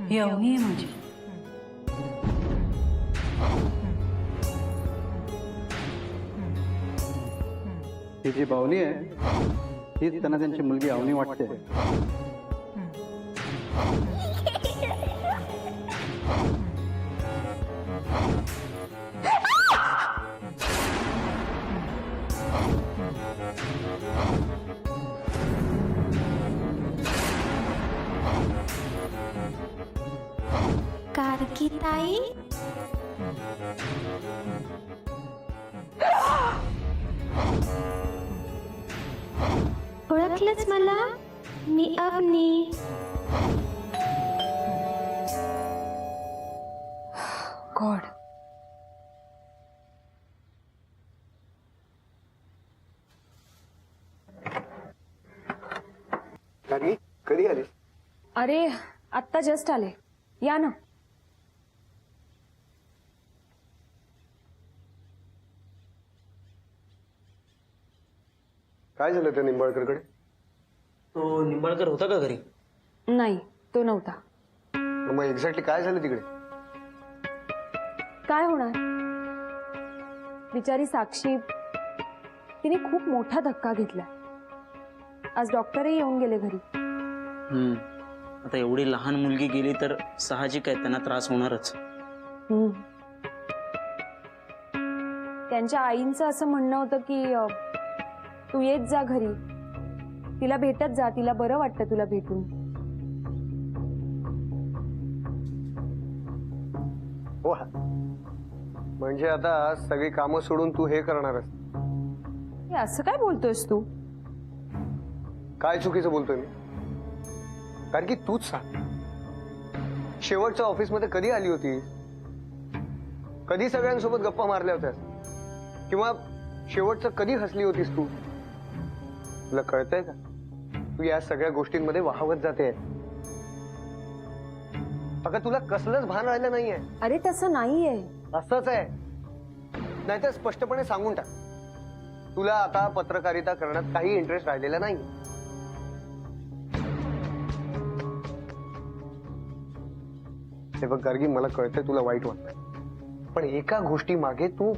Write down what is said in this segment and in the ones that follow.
ही अवनी आहे माझी. ही जी बावली आहे हीच त्यांना त्यांची मुलगी अवनी वाटते. कारकी ताई, ओळखलंच मला? मी अवनी. गॉड. कारगी, कधी आलीस? अरे आत्ता जस्ट आले. या ना. काय झालं त्या निंबाळकरकडे? तो निंबाळकर होता का घरी? नाही, तो नव्हता. मग एक्झॅक्टली काय झालं तिकडे? काय होणार? बिचारी साक्षी, तिने खूप मोठा धक्का घेतला. आज डॉक्टरही येऊन गेले घरी. आता एवढी लहान मुलगी गेली तर साहजिक आहे त्यांना त्रास होणारच. त्यांच्या आईंचं असं म्हणणं होतं की तू येत जा घरी, तिला भेटत जा, तिला बरं वाटतं तुला भेटून. हो, म्हणजे आता सगळी कामं सोडून तू हे करणारस? हे असं काय बोलतोयस तू? काय चुकीचं बोलतोय मी? कारण की तूच सांग, शेवटच्या ऑफिसमध्ये कधी आली होती? कधी सगळ्यांसोबत गप्पा मारल्या होत्यास? किंवा शेवटचं कधी हसली होतीस तू? तुला कळतंय का तू या सगळ्या गोष्टींमध्ये वाहवत जाते? अगं तुला कसलंच भान राहिलं नाहीये. अरे तसं नाहीये. असंच आहे. नाहीतर स्पष्टपणे सांगून टाक, तुला आता पत्रकारिता करण्यात काही इंटरेस्ट राहिलेला नाही. हे बघ गार्गी, मला कळतंय तुला वाईट वाटतंय, पण एका गोष्टी मागे तू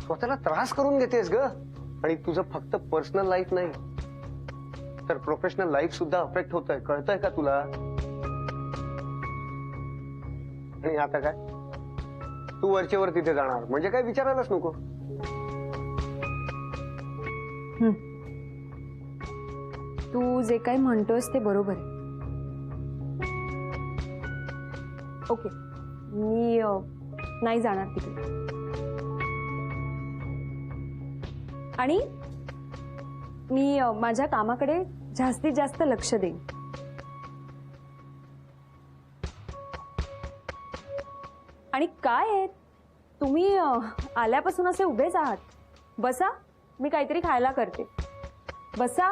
स्वतःला त्रास करून घेतेस ग. आणि तुझं फक्त पर्सनल लाईफ नाही तर प्रोफेशनल लाईफ सुद्धा अफेक्ट होतंय. कळतंय का तुला? आणि आता काय, तू वरचेवर तिथे जाणार म्हणजे काय विचारायलाच नको. तू जे काही म्हणतोयस ते बरोबर आहे. ओके, मी नाही जाणार तिकडे. आणि मी माझ्या कामाकडे जास्तीत जास्त लक्ष देईन. आणि काय आहे, तुम्ही आल्यापासून असे उभेच आहात. बसा, मी काहीतरी खायला करते. बसा.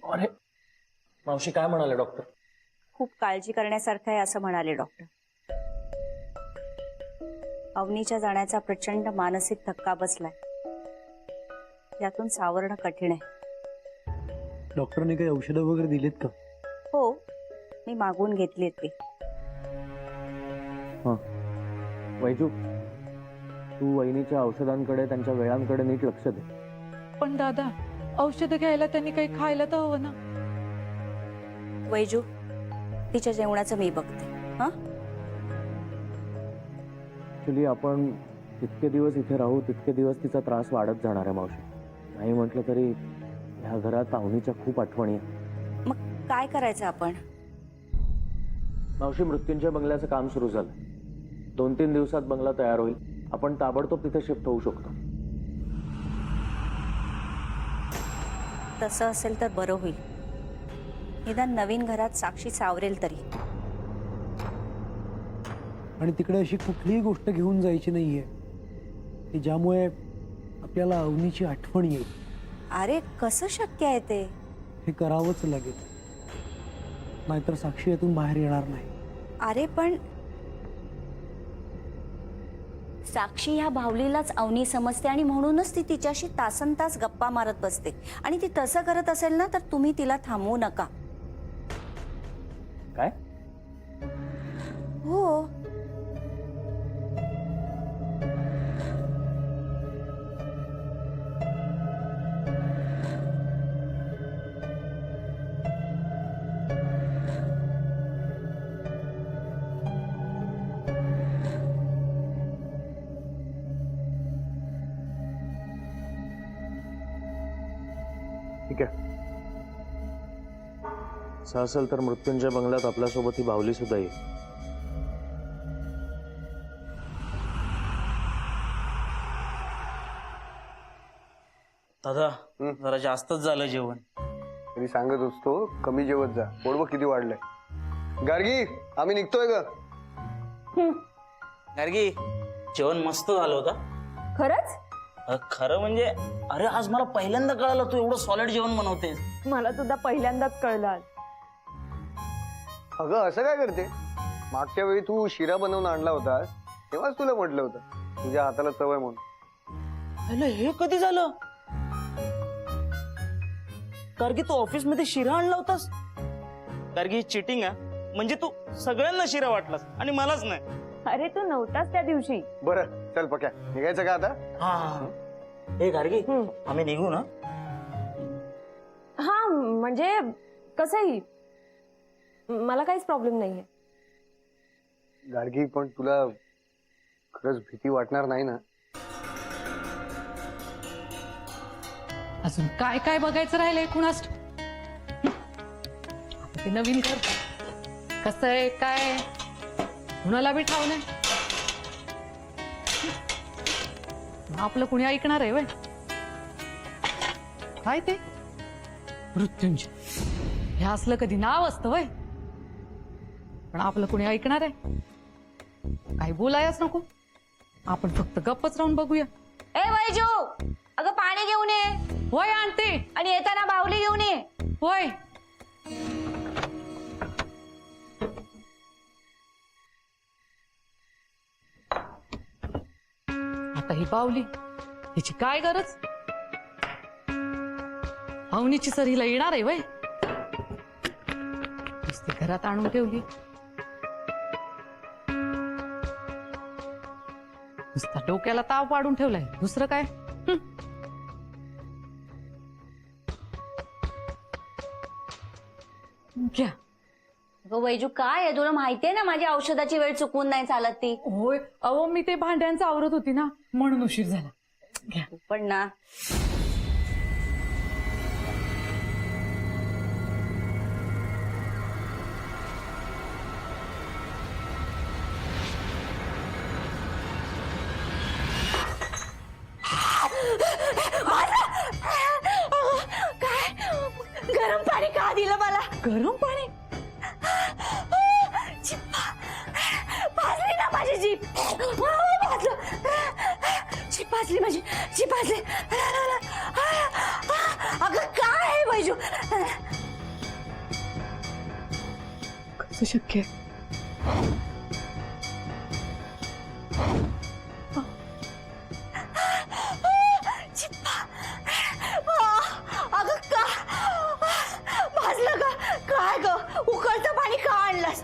अरे मावशी, काय म्हणाले डॉक्टर? खूप काळजी करण्यासारखं आहे असं म्हणाले डॉक्टर. अवनीच्या जाण्याचा प्रचंड मानसिक धक्का बसलाय. यातून सावरणं कठीण आहे. डॉक्टरने काही औषधं वगैरे दिलीत का? हो, मी मागवून घेतलीत ती. वैजू, तू वहिनीच्या औषधांकडे, त्यांच्या वेळांकडे नीट लक्ष दे. पण दादा, औषधं घ्यायला त्यांनी काही खायला तर हवं ना. वैजू, तिच्या जेवणाचं मी बघते. हा, ऍक्च्युली आपण जितके दिवस इथे राहू तितके दिवस तिचा त्रास वाढत जाणार आहे मावशी. नाही म्हटलं तरी ह्या घरात अवनीच्या खूप आठवणी आहेत. मग काय करायचं आपण? मावशी, मृत्युंजय बंगल्याचं काम सुरू झालं. 2-3 दिवसात बंगला तयार होईल. आपण ताबडतोब तिथे शिफ्ट होऊ शकतो. तसं असेल तर बरं होईल. निदान नवीन घरात साक्षी सावरेल तरी. आणि तिकडे अशी कुठलीही गोष्ट घेऊन जायची नाहीये की ज्यामुळे आपल्याला अवनीची आठवण येईल. अरे कसं शक्य आहे ते? हे करावंच लागेल, नाहीतर साक्षी यातून बाहेर येणार नाही. अरे पण साक्षी ह्या भावलीलाच अवनी समजते आणि म्हणूनच ती तिच्याशी तासनतास गप्पा मारत बसते. आणि ती तसं करत असेल ना तर तुम्ही तिला थांबवू नका. काय? हो. ठीक आहे. असं असेल तर मृत्युंजय बंगल्यात आपल्यासोबत ही बाहुली सुद्धा येईल. दादा जरा जास्तच झालं जेवण. मी सांगत असतो कमी जेवत जा. पोट बघ किती वाढलंय. गार्गी, आम्ही निघतोय ग. गार्गी, जेवण मस्त झालं होतं. खरंच? खरं म्हणजे अरे आज मला पहिल्यांदा कळालं तू एवढं सॉलिड जेवण बनवतेस. मला सुद्धा पहिल्यांदाच कळलं आज. अगं असं काय करते? मागच्या वेळी तू शिरा बनवून आणला होतास तेव्हाच तुला म्हटलं होतं तुझ्या हाताला चव आहे म्हणून. अरे हे कधी झालं? गार्गी तू ऑफिस मध्ये शिरा आणला होतास? गार्गी चिटिंग आहे. म्हणजे तू सगळ्यांना शिरा वाटलास आणि मलाच नाही. अरे तू नव्हताच त्या दिवशी. बरं चल पक्या, निघायचं का आता? हा. हे गार्गी, आम्ही निघू ना? हा म्हणजे कसंही मला काहीच प्रॉब्लेम नाहीये. गार्गी पण तुला खरंच भीती वाटणार नाही ना? अजून काय काय बघायचं राहिलंय कुणास. ते नवीन घर कसं आहे काय कुणाला बी ठाव नाही. आपलं कुणी ऐकणार आहे वय? काय ते मृत्युंजय हे असलं कधी नाव असतं वय? पण आपलं कुणी ऐकणार आहे? काही बोलायच नको. आपण फक्त गप्पच राहून बघूया. ए वैजू, अगं पाणी घेऊन ये. होय आणते. आणि येताना बाहुली घेऊन ये. होय. आता ही बावली हिची काय गरज? अवनीची सर हिला येणार आहे वय? नुसती घरात आणून ठेवली. नुसता डोक्याला ताव पाडून ठेवलाय, दुसरं काय? घ्या. अगं वैजू काय आहे, तुला माहितीये ना माझी औषधाची वेळ चुकवून नाही चालत ती. होय अहो मी ते भांड्यांचं आवरत होती ना म्हणून उशीर झाला. घ्या. पण ना काय गरम पाणी का दिलं मला? गरम पाणी? भाजली ना माझी जीभ. जीभ भाजली माझी, जीभ भाजली. अगं काय आहे वैजू? कसं शक्य आहे? अगं का भाजलं का काय ग? उकळतं पाणी का आणलंस?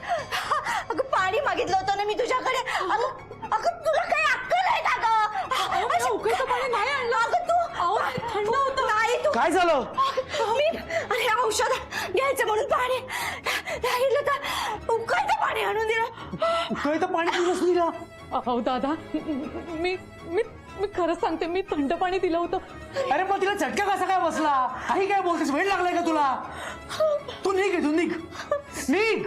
अगं पाणी मागितलं होतं ना मी तुझ्याकडे. अगं तुला काही अक्कल आहे का ग? उकळतं पाणी नाही आणलं. अगं तू थंड होतं. नाही तू काय झालं? मी अरे औषध घ्यायचं म्हणून पाणी सांगितलं तर उकळतं पाणी आणून दिलं. उकळतं पाणी दिलंस मीला? अहो दादा मी मी मी खरंच सांगते, मी थंड पाणी दिलं होतं. अरे पण तिला झटका कसा काय बसला? काही काय बोलतेस? वेळ लागलाय का तुला? तू निघ इथून, निघ निघ.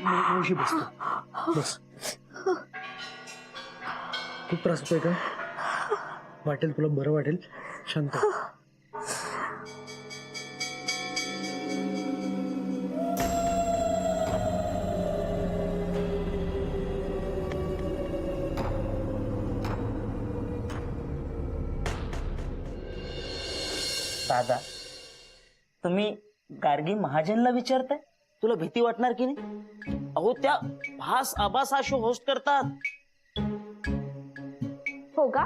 मावशी बस, बस. खूप त्रास होतोय का? वाटेल तुला बरं वाटेल, शांत हो. दादा तुम्ही गार्गी महाजनला विचारताय तुला भीती वाटणार की नाही? अहो त्या भास आबास हा शो होस्ट करतात. हो का?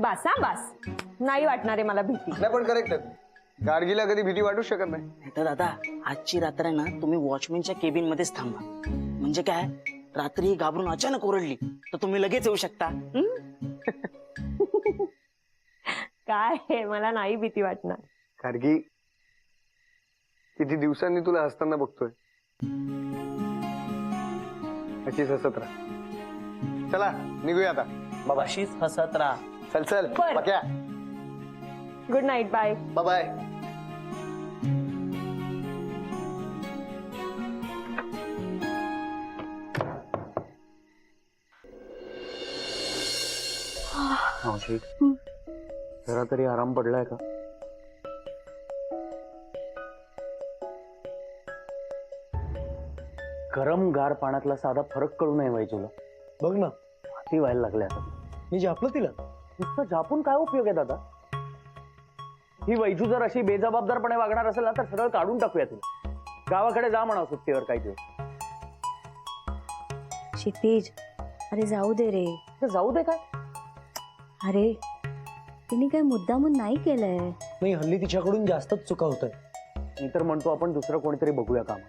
बासा बास नाही वाटणार आहे मला भीती. नाही पण करेक्ट आहे. गाडगीला कधी भीती वाटू शकत नाही. नाहीतर दादा आजची रात्र आहे ना तुम्ही वॉचमॅनच्या केबिन मध्येच थांबा. म्हणजे काय रात्री घाबरून अचानक ओरडली तर तुम्ही लगेच येऊ शकता. काय आहे, मला नाही भीती वाटणार. गाडगी किती दिवसांनी तुला हसताना बघतोय. अशीच हसत राहा. चला निघूया आता. बाबा अशीच हसत राहा. चल चल बरं. Pakya. Good night. Bye. Bye bye. मावशी जरा तरी आराम पडलाय का? गरम गार पाण्यातला साधा फरक कळू नये वैजूला. बघ ना, ती व्हायला लागल्या आता. मी झापलं तिला. नुसतं झापून काय उपयोग आहे दादा? ही वैजू जर अशी बेजबाबदारपणे वागणार असेल ना तर सरळ काढून टाकूया तिला. गावाकडे जा म्हणा सुट्टीवर काही दिवस. क्षितिज, अरे जाऊ दे रे. तर जाऊ दे काय? अरे तिने काय मुद्दामून नाही केलंय. नाही, हल्ली तिच्याकडून जास्तच चुका होत आहे. मी तर म्हणतो आपण दुसरं कोणीतरी बघूया काम.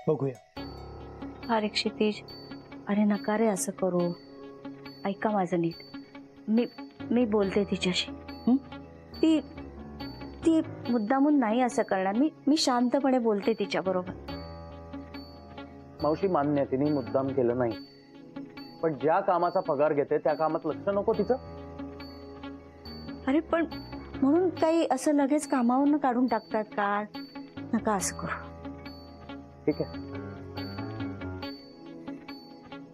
बघूया. अरे क्षितिज, अरे नका रे असं करू. ऐका माझं नीट. मी बोलते तिच्याशी. ती ती मुद्दामून नाही असं करणार. मी शांतपणे बोलते तिच्या बरोबर. मावशी मान्य आहे, तिने मुद्दाम केलं नाही. पण ज्या कामाचा पगार घेते त्या कामात लक्ष नको तिचं? अरे पण म्हणून काही असं लगेच कामावरून काढून टाकतात का? नका असं करू. ठीक आहे,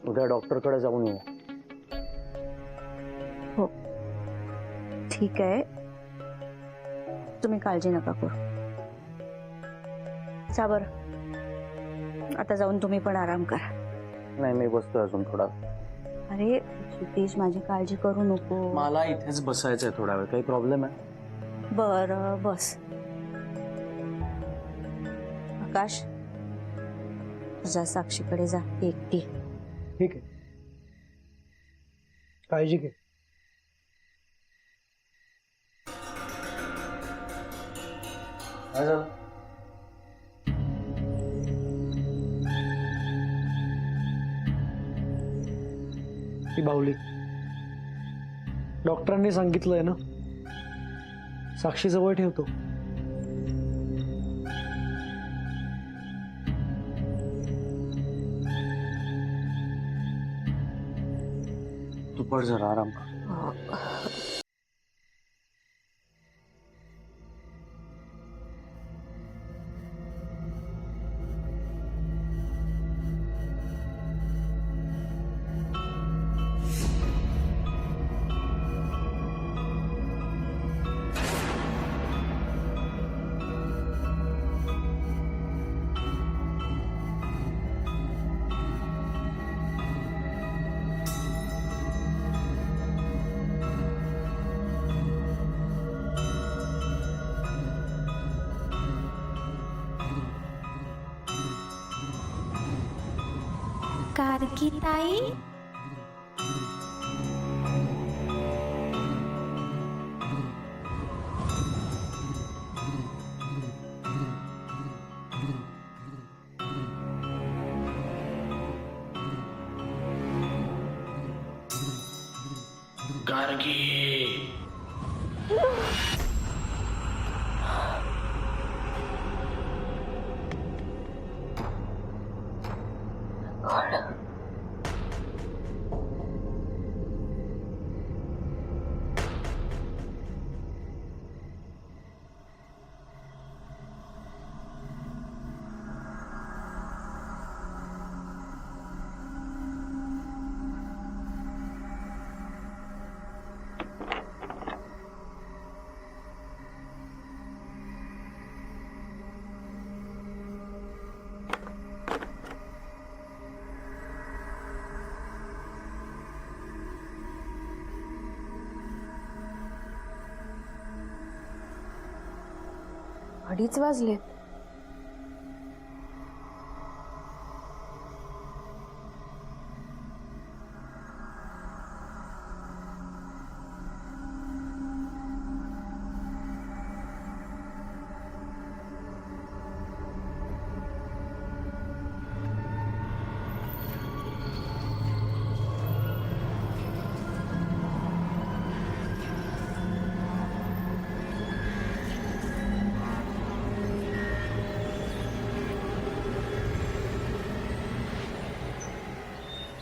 उद्या डॉक्टरकडे जाऊन येऊ. हो ठीक आहे, तुम्ही काळजी नका करू. जा बरं, आता जाऊन तुम्ही पण आराम करा. नाही मी बसतोय अजून थोडा. अरे क्षितिज, माझी काळजी करू नको. मला इथेच बसायचंय थोडा वेळ. काही प्रॉब्लेम आहे? बरं बस. आकाश, जा साक्षीकडे जा, ती एकटी. ठीक आहे, काळजी घे. काय झालं? ती बाहुली डॉक्टरांनी सांगितलंय ना, साक्षी जवळ ठेवतो. तू पड जरा आराम कर. गार्गी ताई, 2:30 वाजले.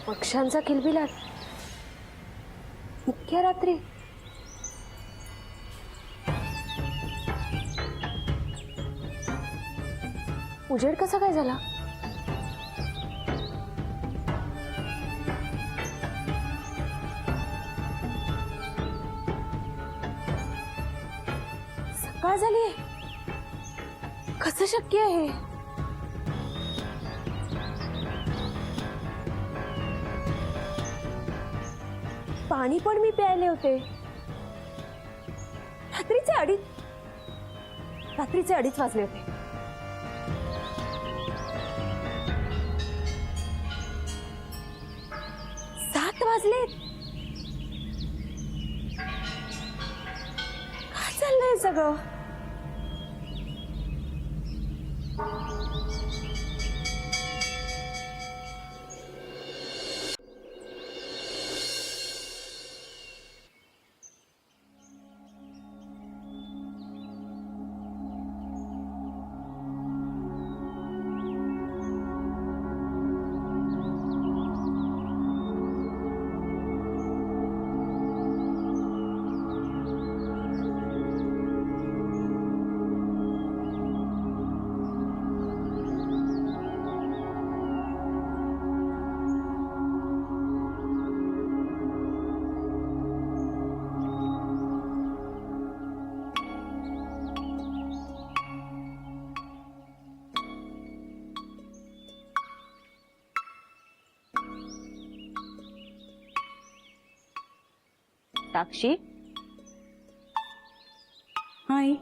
पक्ष्यांचा किलबिलाट इतक्या रात्री. उजेड कसा काय झाला? सकाळ झाली. कसं शक्य आहे? पाणी पण मी प्यायले होते. रात्रीचे अडीच वाजले होते. सात वाजले. काय चाललंय सगळं? साक्षी, हाय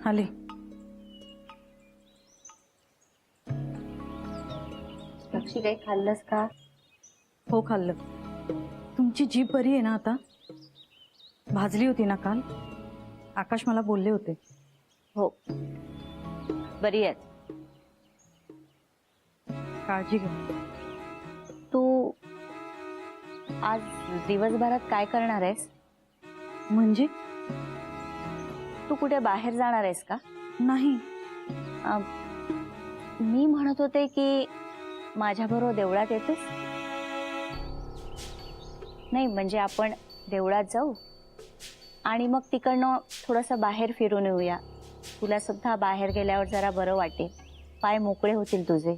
आले. साक्षी काही खाल्लंस का? हो खाल्लं. तुमची जीभ बरी आहे ना आता? भाजली होती ना काल? आकाश मला बोलले होते. हो, बरी आहे. काळजी घे. तू आज दिवसभरात काय करणार आहेस? म्हणजे? तू कुठे बाहेर जाणार आहेस का? नाही. मी म्हणत होते की माझ्याबरोबर देवळात येतेस? नाही म्हणजे आपण देवळात जाऊ आणि मग तिकडनं थोडंसं बाहेर फिरून येऊया. तुला सुद्धा बाहेर गेल्यावर जरा बरं वाटेल. पाय मोकळे होतील तुझे.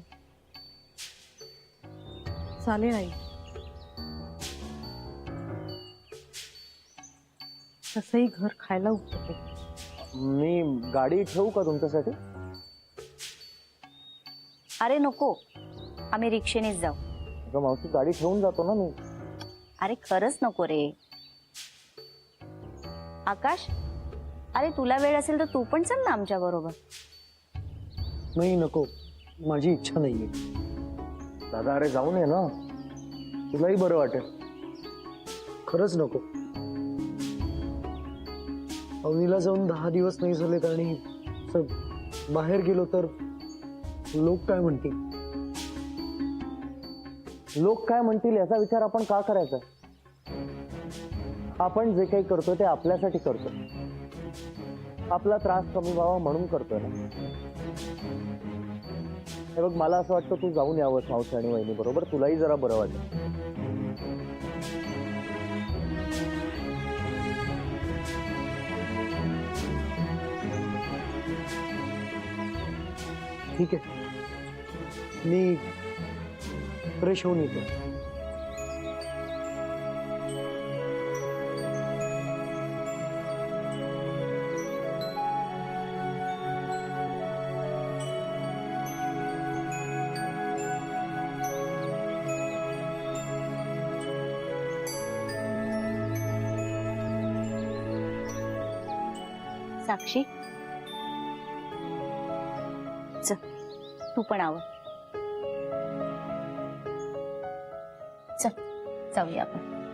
चालेल आई. तसंही घर खायला उठते. मी गाडी ठेवू का तुमच्यासाठी? अरे नको, आम्ही रिक्षेनेच जाऊ. अगं मावशी, गाडी ठेवून जातो ना मी. अरे खरंच नको रे. आकाश, अरे तुला वेळ असेल तर तू पण चल ना आमच्या बरोबर. नाही नको, माझी इच्छा नाहीये. दादा अरे जाऊन ये ना, तुलाही बरं वाटेल. खरंच नको. अवनीला जाऊन 10 दिवस नाही झालेत आणि असं बाहेर गेलो तर लोक काय म्हणतील? लोक काय म्हणतील याचा विचार आपण का करायचा? आपण जे काही करतो ते आपल्यासाठी करतो. आपला त्रास कमी व्हावा म्हणून करतोय ना. हे बघ, मला असं वाटतं तू जाऊन यावंस मावशी आणि वहिनी बरोबर. तुलाही जरा बरं वाटेल. ठीक आहे, मी फ्रेश होऊन येतो. साक्षी, तू पण आवर. चल जाऊया आपण.